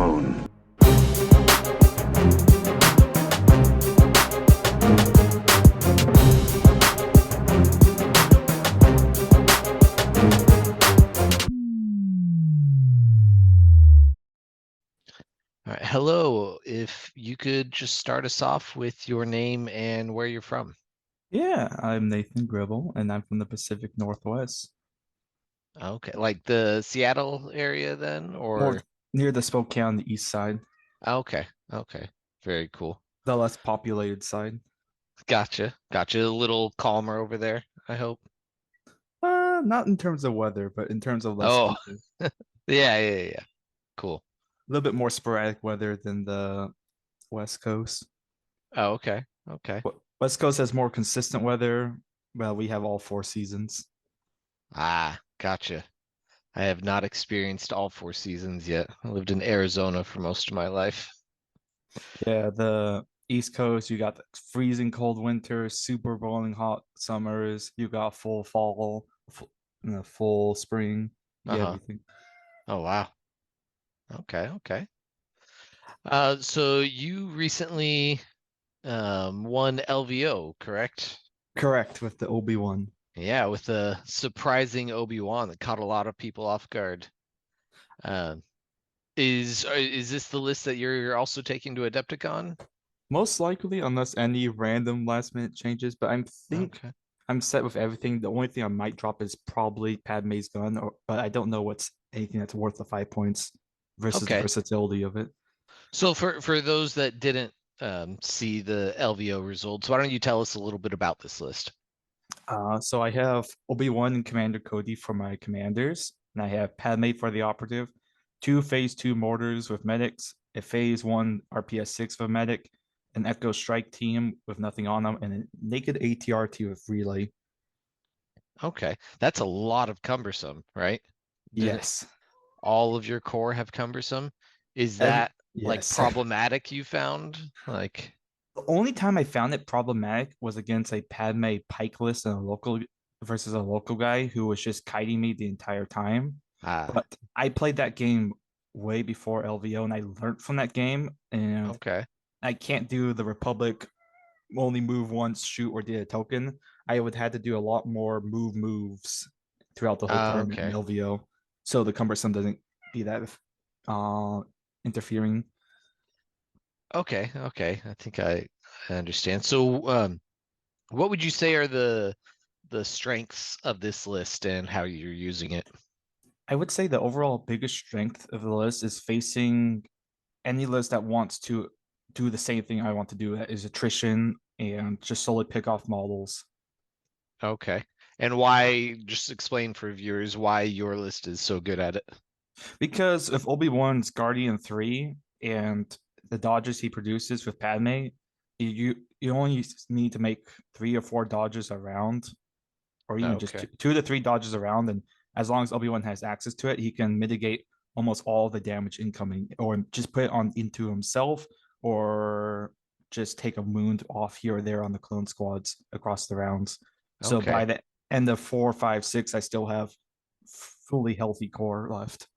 moon. All right. Hello. If you could just start us off with your name and where you're from. Yeah, I'm Nathan Gribble, and I'm from the Pacific Northwest, Okay. Like the Seattle area then, more or near the Spokane, the east side, okay. Okay. Very cool. the less populated side. Gotcha. Gotcha. A little calmer over there, I hope. Not in terms of weather, but in terms of less Oh, people. yeah. Cool. A little bit more sporadic weather than the West Coast. Oh, okay. Okay. West Coast has more consistent weather. Well, we have all four seasons. Gotcha. I have not experienced all four seasons yet. I lived in Arizona for most of my life. Yeah, the East Coast, you got the freezing cold winters, super boiling hot summers. You got full fall, full spring. You get Uh-huh. everything. Oh, wow. Okay. So you recently won LVO, correct? Correct with the Obi-Wan. Yeah, with a surprising Obi-Wan that caught a lot of people off guard. Um, is this the list that you're also taking to Adepticon? Most likely, unless any random last minute changes, but I think Okay. I'm set with everything. The only thing I might drop is probably Padme's gun, but I don't know what's anything that's worth the 5 points versus the Okay. versatility of it. So for those that didn't see the LVO results, why don't you tell us a little bit about this list? So I have Obi-Wan and Commander Cody for my commanders, and I have Padme for the operative, two Phase 2 mortars with medics, a Phase 1 RPS-6 for medic, an Echo Strike team with nothing on them, and a naked ATRT with relay. Okay, that's a lot of cumbersome, right? Didn't Yes. all of your core have cumbersome? Is Every that like yes. problematic you found? Like, The only time I found it problematic was against a Padme Pike list and a local versus a local guy who was just kiting me the entire time. ah, But I played that game way before LVO and I learned from that game. And okay. I can't do the Republic only move once, shoot, or did a token. I would have to do a lot more moves throughout the whole tournament in Okay. LVO. So the cumbersome doesn't be that uh interfering. Okay. I think I understand. So, what would you say are the strengths of this list and how you're using it? I would say the overall biggest strength of the list is facing any list that wants to do the same thing I want to do, that is attrition and just solely pick off models. Okay. And why, just explain for viewers why your list is so good at it. Because if Obi-Wan's Guardian 3 and the dodges he produces with Padme, you only need to make 3 or 4 dodges around, or even just Okay. 2 to 3 dodges around, and as long as Obi-Wan has access to it, he can mitigate almost all the damage incoming, or just put it on into himself, or just take a wound off here or there on the clone squads across the rounds. So by Okay. the end of 4, 5, 6, I still have fully healthy core left.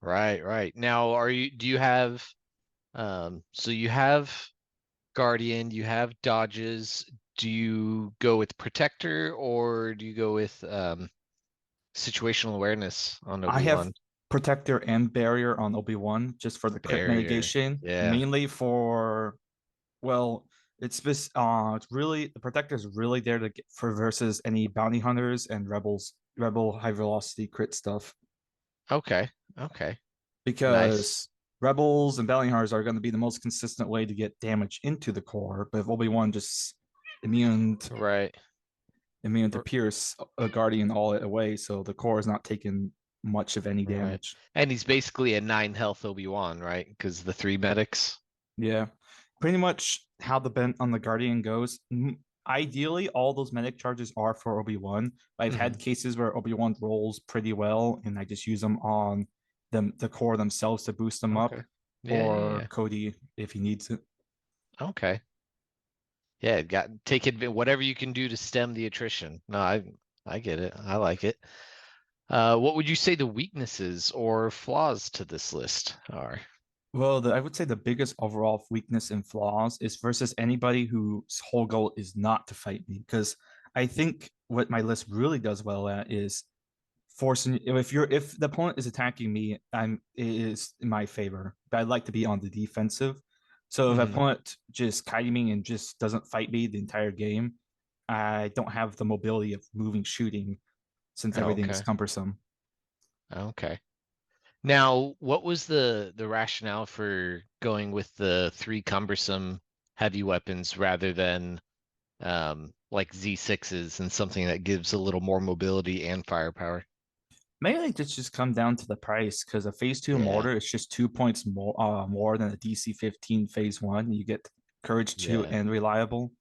Right. Now, do you have, so you have Guardian, you have dodges. Do you go with Protector or do you go with situational awareness on I have Obi-Wan? protector and barrier on Obi-Wan just for the crit Barrier. mitigation, Yeah. mainly for, well, it's really the protector is really there to get for versus any bounty hunters and rebel high velocity crit stuff, Okay. Nice. because rebels and bounty hunters are going to be the most consistent way to get damage into the core. But if Obi-Wan just immune Right. immune to pierce a guardian all the way, so the core is not taking much of any Right. damage. And he's basically a 9 health Obi-Wan, right? Because the three medics. Yeah, pretty much how the bent on the Guardian goes. Ideally, all those medic charges are for Obi-Wan. But I've had Hmm. cases where Obi-Wan rolls pretty well, and I just use them on the core themselves to boost them up, Okay. or Yeah. Cody if he needs it. Okay. Yeah, got take it whatever you can do to stem the attrition. No, I get it. I like it. What would you say the weaknesses or flaws to this list are? Well, I would say the biggest overall weakness and flaws is versus anybody whose whole goal is not to fight me. Because I think what my list really does well at is forcing, if the opponent is attacking me, it is in my favor. But I'd like to be on the defensive. So if the Hmm. opponent just kiting me and just doesn't fight me the entire game, I don't have the mobility of moving shooting since Oh, everything is okay. cumbersome. Okay. Now, what was the rationale for going with the three cumbersome heavy weapons rather than like Z6s and something that gives a little more mobility and firepower? Mainly just come down to the price because a phase two Yeah. mortar is just 2 points more than a DC 15 phase one. You get courage two Yeah. and reliable.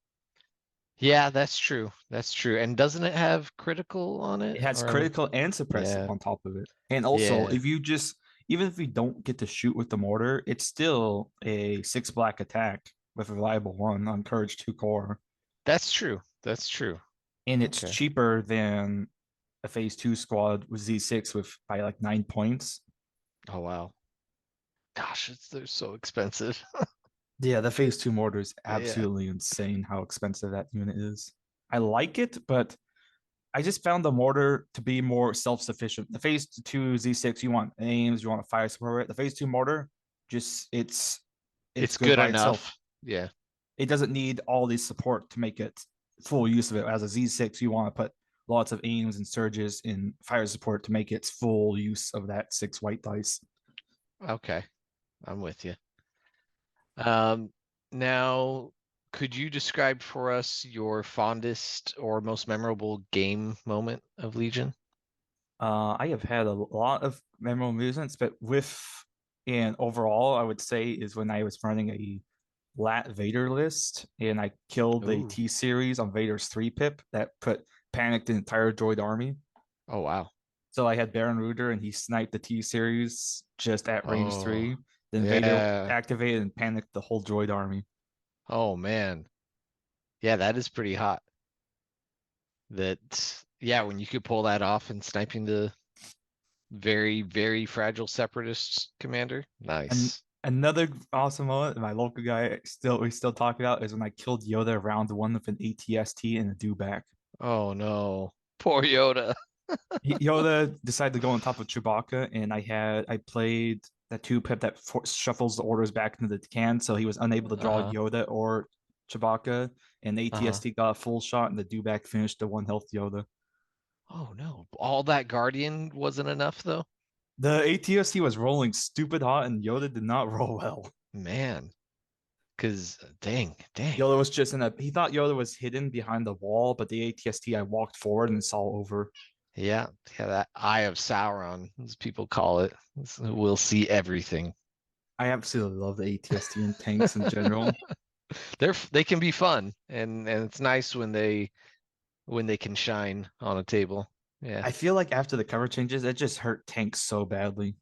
Yeah, that's true. That's true. And doesn't it have critical on It it? has Or critical and suppressive yeah. on top of it. And also, Yeah. if you just even if you don't get to shoot with the mortar, it's still a 6 black attack with a reliable one on courage two core, That's true. That's true. and it's Okay. cheaper than a phase two squad with Z6 with by like 9 points. Oh wow. Gosh, they're so expensive. Yeah, the phase two mortar is Yeah. absolutely insane how expensive that unit is. I like it, but I just found the mortar to be more self-sufficient. The phase two Z6, you want aims, you want a fire support. The phase two mortar, just it's It's good good by itself. enough. Yeah. It doesn't need all the support to make it full use of it. As a Z6, you want to put lots of aims and surges in fire support to make its full use of that 6 white dice. Okay. I'm with you. Um, Now, could you describe for us your fondest or most memorable game moment of Legion? I have had a lot of memorable moments, but with and overall, I would say is when I was running a Lat Vader list and I killed the Ooh. T series on Vader's 3 pip that put panicked the entire droid army. Oh wow. So I had Baron Ruder and he sniped the T series just at range Oh. 3. Then Vader Yeah. activated and panicked the whole droid army. Oh man. Yeah, that is pretty hot. That yeah, when you could pull that off and sniping the very, very fragile separatist commander. And Nice. another awesome moment, my local guy still we still talk about is when I killed Yoda round one with an ATST and a dewback. Oh no. Poor Yoda. Yoda decided to go on top of Chewbacca, and I played that 2 pip that shuffles the orders back into the can, so he was unable to draw Uh-huh. Yoda or Chewbacca, and the Uh-huh. ATST got a full shot, and the dewback finished the 1 health Yoda. Oh no. All that Guardian wasn't enough though? The ATST was rolling stupid hot, and Yoda did not roll well. Man. Cause dang, dang. Yoda was just in a. He thought Yoda was hidden behind the wall, but the ATST I walked forward and saw over. Yeah, yeah, that Eye of Sauron, as people call it. We'll see everything. I absolutely love the ATST and tanks in general. They can be fun, and it's nice when they can shine on a table. Yeah. I feel like after the cover changes, it just hurt tanks so badly.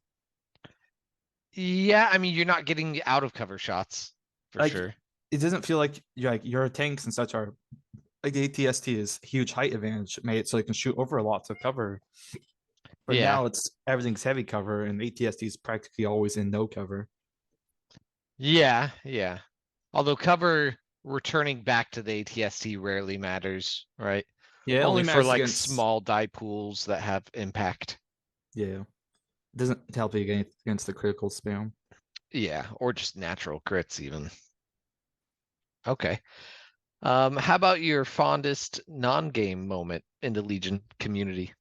Yeah, I mean you're not getting out of cover shots for Like sure. it doesn't feel like your tanks and such are like the ATST is huge height advantage made it so they can shoot over lots of cover. But Yeah. now it's everything's heavy cover and ATST is practically always in no cover. Yeah, yeah. Although cover returning back to the ATST rarely matters, right? Yeah, it only Only for matters like against small die pools that have impact. yeah. It doesn't help you against the critical spam. Yeah, or just natural crits even. Okay. How about your fondest non-game moment in the Legion community?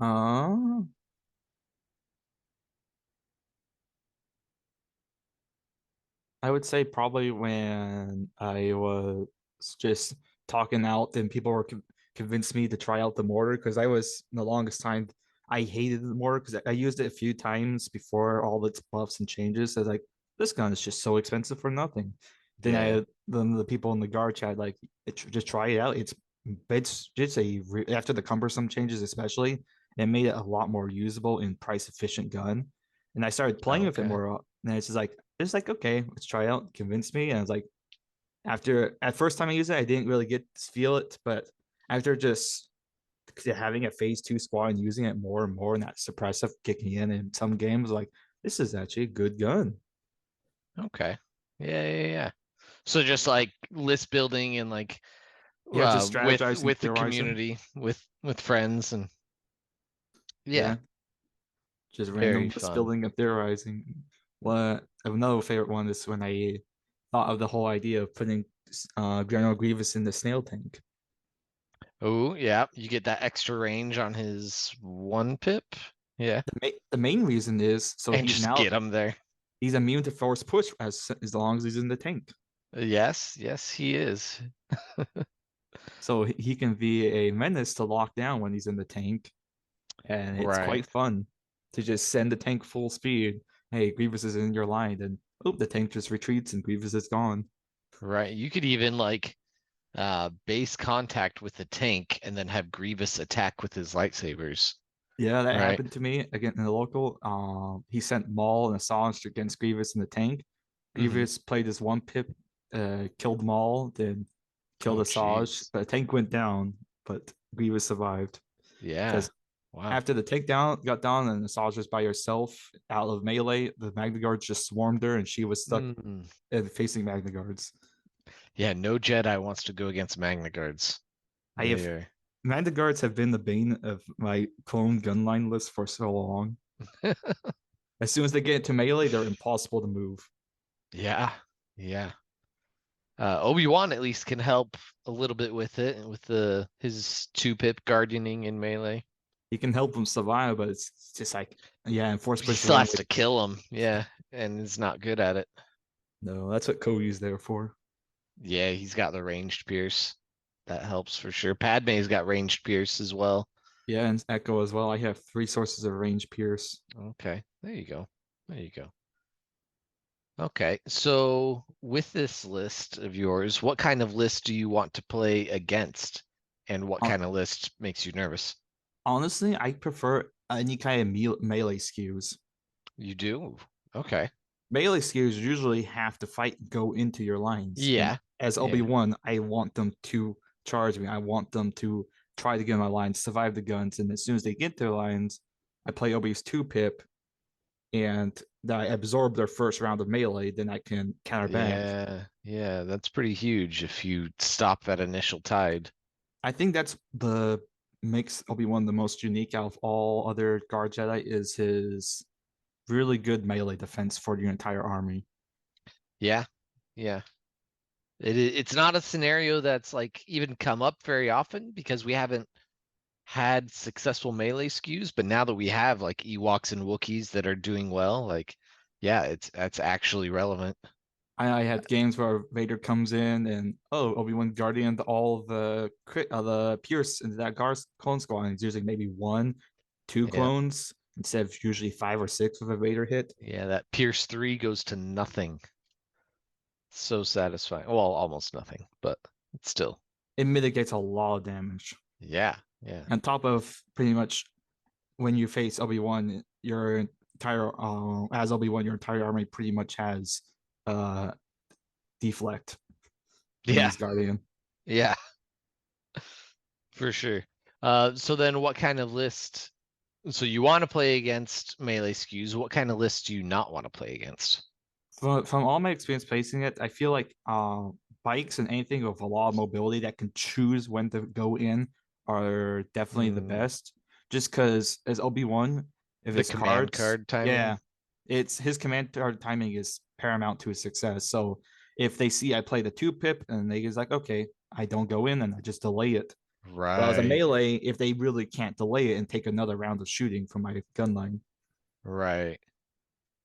Uh I would say probably when I was just talking out and people were convinced me to try out the mortar because I was the longest time I hated the mortar because I used it a few times before all its buffs and changes. I was like, this gun is just so expensive for nothing. Then Yeah. then the people in the guard chat like just try it out. It's just after the cumbersome changes especially, it made it a lot more usable and price efficient gun. And I started playing with it Okay. more, and it's like, okay, let's try it out. Convinced me. And I was like, after at first time I used it, I didn't really get to feel it, but after just having a phase two squad and using it more and more and that suppressive kicking in some games, like this is actually a good gun. Okay. Yeah, yeah, yeah. So just like list building and like Yeah, just with strategizing, the theorizing. community, with friends, and yeah, Yeah, just very random list fun. building and theorizing. What another favorite one is when I thought of the whole idea of putting General Grievous in the snail tank. Oh, yeah, you get that extra range on his one pip. Yeah, The main reason is so and just get him there. he's immune to force push as long as he's in the tank. Yes, yes, he is. So he can be a menace to lock down when he's in the tank, and it's Right, quite fun to just send the tank full speed. Hey, Grievous is in your line, and oh, the tank just retreats and Grievous is gone. right. You could even like base contact with the tank and then have Grievous attack with his lightsabers. Yeah, that Right. happened to me again in the local. He sent Maul and Assange against Grievous in the tank. Hmm. Grievous played his one pip, killed Maul, then killed Oh, Assange. jeez. But the tank went down, but Grievous survived Yeah. because Wow. after the takedown got down and Asajj was by herself out of melee, the Magna Guards just swarmed her and she was stuck Mm. facing Magna Guards. Yeah, no Jedi wants to go against Magna Guards. I They have are. Magna Guards have been the bane of my clone gunline list for so long. As soon as they get into melee, they're impossible to move. Yeah. Yeah. Obi-Wan at least can help a little bit with it, with the his two pip guardianing in melee. He can help them survive, but it's just like, yeah, and force He push still alone. has to kill him. Yeah, and is not good at it. No, that's what Cody's there for. Yeah, he's got the ranged pierce. That helps for sure. Padme's got ranged pierce as well. Yeah, and Echo as well. I have three sources of range Pierce. Okay, there you go. There you go. Okay, so with this list of yours, what kind of list do you want to play against? And what Uh, kind of list makes you nervous? Honestly, I prefer any kind of melee skews. You do? Okay. Melee skews usually have to fight and go into your lines. And Yeah. as Yeah. Obi-Wan, I want them to charge me. I want them to try to get in my lines, survive the guns. And as soon as they get their lines, I play Obi's 2 pip and I absorb their first round of melee, then I can counter back. Yeah. Yeah. That's pretty huge if you stop that initial tide. I think that's the makes Obi-Wan the most unique out of all other guard Jedi is his really good melee defense for your entire army. Yeah. Yeah. It's not a scenario that's like even come up very often because we haven't had successful melee skews, but now that we have like Ewoks and Wookiees that are doing well, like yeah, it's that's actually relevant. I had games where Vader comes in and oh Obi-Wan Guardian all the Pierce into that Gar's clone squad and he's using maybe one, two Yeah. clones instead of usually 5 or 6 with a Vader hit. Yeah, that Pierce 3 goes to nothing. So satisfying. Well, almost nothing, but it's still. It mitigates a lot of damage. Yeah. Yeah. On top of pretty much when you face Obi-Wan, your entire as Obi-Wan, your entire army pretty much has uh deflect when Yeah. he's Guardian. Yeah, for sure. So then what kind of list? So you want to play against melee skews. What kind of list do you not want to play against? From all my experience placing it, I feel like bikes and anything with a lot of mobility that can choose when to go in are definitely the Mm, best. Just because as Obi-Wan, if the his command cards, card timing. yeah, it's his command card timing is paramount to his success. So if they see I play the 2 pip and they is like, okay, I don't go in and I just delay it. Well, as a Right. melee, if they really can't delay it and take another round of shooting from my gun line. Right.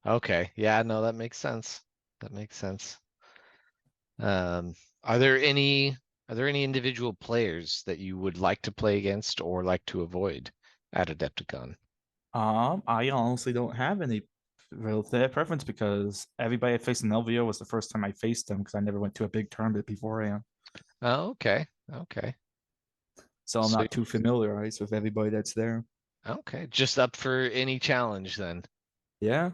Okay. Yeah, no, that makes sense. That makes sense. Um, are there any individual players that you would like to play against or like to avoid at Adepticon? I honestly don't have any real preference because everybody I faced in LVO was the first time I faced them because I never went to a big tournament beforehand. Oh, okay. Okay. So I'm So not too familiarized with everybody that's there. okay, just up for any challenge then. Yeah.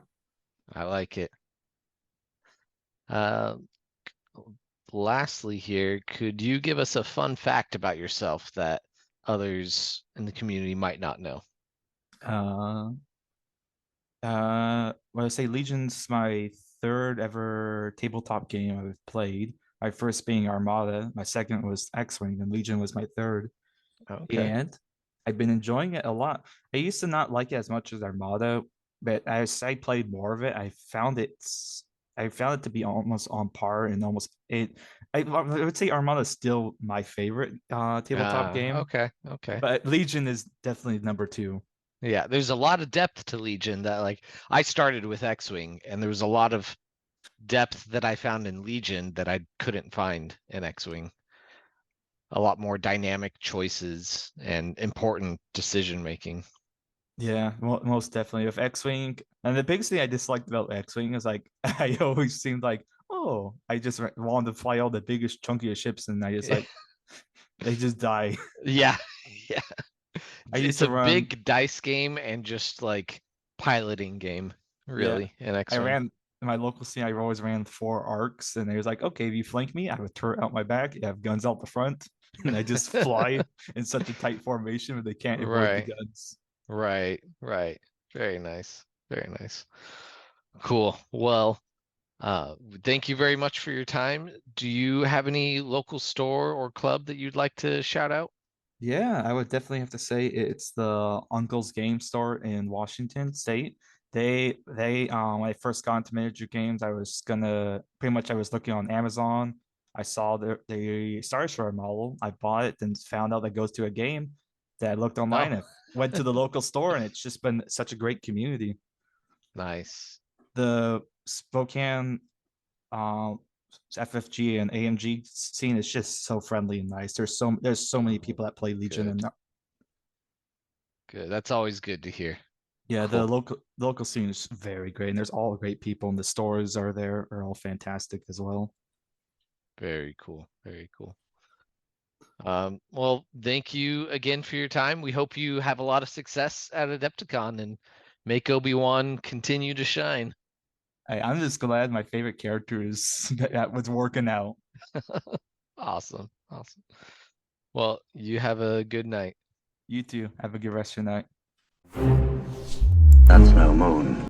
I like it. Uh, Lastly here, could you give us a fun fact about yourself that others in the community might not know? When I say Legion's my third ever tabletop game I've played. My first being Armada, my second was X-Wing, and Legion was my third. Okay. And I've been enjoying it a lot. I used to not like it as much as Armada, but as I played more of it, I found it to be almost on par and almost it. I would say Armada is still my favorite tabletop game, Okay. Okay. but Legion is definitely number two. Yeah, there's a lot of depth to Legion that like I started with X-Wing and there was a lot of depth that I found in Legion that I couldn't find in X-Wing. A lot more dynamic choices and important decision making. Yeah, most definitely. With X-Wing, and the biggest thing I disliked about X-Wing is like I always seemed like, oh, I just wanted to fly all the biggest, chunkiest ships, and I just like they just die. Yeah. Yeah. I used It's to a run, big dice game and just like piloting game, yeah, really, in I X-Wing. ran in my local scene. I always ran four arcs, and it was like, okay, if you flank me, I have a turret out my back, you have guns out the front, and I just fly in such a tight formation where they can't avoid the Right. guns. Right. Right. Very nice. Very nice. Cool. Well, uh, thank you very much for your time. Do you have any local store or club that you'd like to shout out? Yeah, I would definitely have to say it's the Uncle's Game Store in Washington State. When I first got into miniature games, I was gonna pretty much I was looking on Amazon. I saw the Star Destroyer model. I bought it, and found out that goes to a game. That I looked online Oh, and went to the local store, and it's just been such a great community. nice. The Spokane uh, FFG and AMG scene is just so friendly and nice. There's so many Oh, people that play Legion, good. and Good. That's always good to hear. yeah, the Cool. local scene is very great, and there's all great people, and the stores are all fantastic as well. Very cool. Very cool. Well, thank you again for your time. We hope you have a lot of success at Adepticon and make Obi-Wan continue to shine. I'm just glad my favorite character is that was working out. Awesome. Awesome. Well, you have a good night. You too. Have a good rest of your night. That's no moon.